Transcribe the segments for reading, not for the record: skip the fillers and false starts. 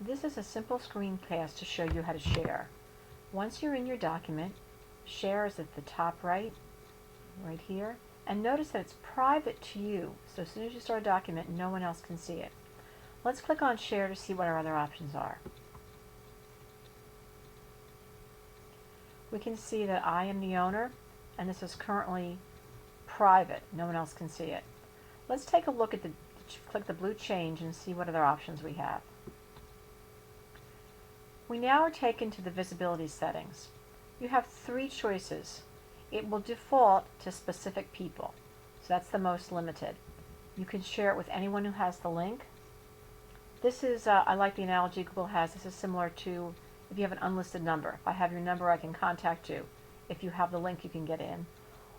This is a simple screencast to show you how to share. Once you're in your document, share is at the top right here, and notice that it's private to you. So as soon as you start a document, no one else can see it. Let's click on share to see what our other options are. We can see that I am the owner, and this is currently private. No one else can see it. Let's take a look at click the blue change and see what other options we have. We now are taken to the visibility settings. You have three choices. It will default to specific people, so that's the most limited. You can share it with anyone who has the link. This is, I like the analogy Google has. This is similar to if you have an unlisted number. If I have your number, I can contact you. If you have the link, you can get in.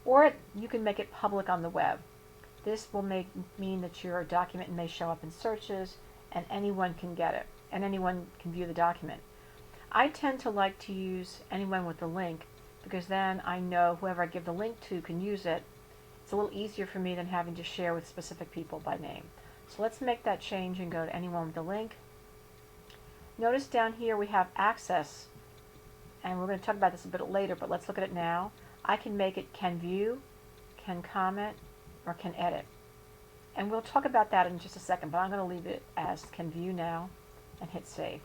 Or you can make it public on the web. This will mean that your document may show up in searches and anyone can get it and anyone can view the document. I tend to like to use anyone with the link because then I know whoever I give the link to can use it. It's a little easier for me than having to share with specific people by name. So let's make that change and go to anyone with the link. Notice down here we have access, and we're going to talk about this a bit later, but let's look at it now. I can make it can view, can comment, or can edit. And we'll talk about that in just a second, but I'm going to leave it as can view now and hit save.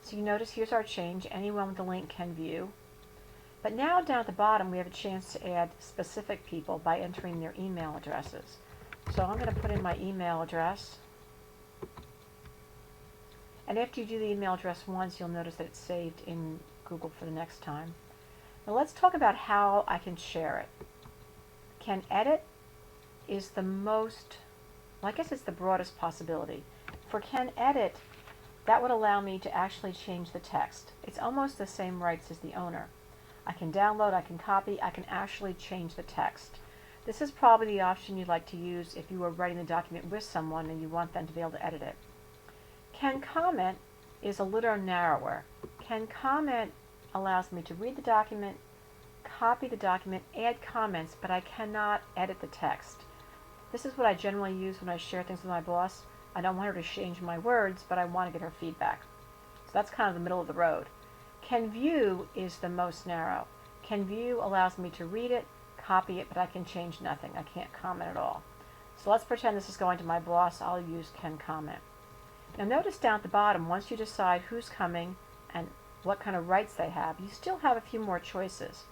So you notice here's our change. Anyone with the link can view. But now down at the bottom we have a chance to add specific people by entering their email addresses. So I'm going to put in my email address. And after you do the email address once, you'll notice that it's saved in Google for the next time. Now let's talk about how I can share it. Can edit is the most, well, I guess it's the broadest possibility. For can edit, that would allow me to actually change the text. It's almost the same rights as the owner. I can download, I can copy, I can actually change the text. This is probably the option you'd like to use if you were writing the document with someone and you want them to be able to edit it. Can comment is a little narrower. Can comment allows me to read the document, copy the document, add comments, but I cannot edit the text. This is what I generally use when I share things with my boss. I don't want her to change my words, but I want to get her feedback. So that's kind of the middle of the road. Can view is the most narrow. Can view allows me to read it, copy it, but I can change nothing. I can't comment at all. So let's pretend this is going to my boss. I'll use can comment. Now notice down at the bottom, once you decide who's coming and what kind of rights they have, you still have a few more choices.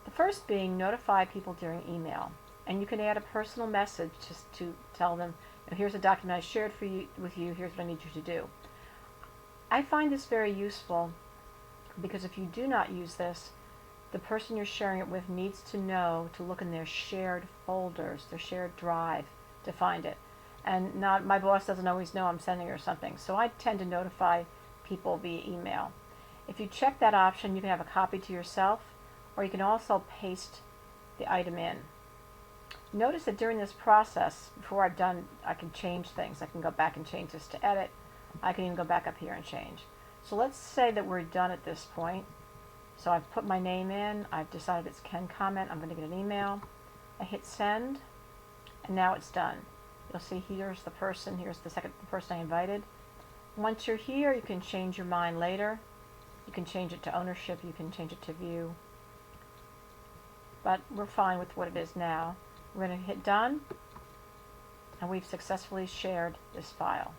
The first being notify people during email. And you can add a personal message just to tell them, here's a document I shared with you, here's what I need you to do. I find this very useful because if you do not use this, the person you're sharing it with needs to know to look in their shared folders, their shared drive, to find it. And my boss doesn't always know I'm sending her something, so I tend to notify people via email. If you check that option, you can have a copy to yourself, or you can also paste the item in. Notice that during this process, before I've done, I can change things. I can go back and change this to edit. I can even go back up here and change. So let's say that we're done at this point. So I've put my name in. I've decided it's can comment. I'm going to get an email. I hit send, and now it's done. You'll see here's the person. Here's the person I invited. Once you're here, you can change your mind later. You can change it to ownership. You can change it to view. But we're fine with what it is now. We're going to hit done, and we've successfully shared this file.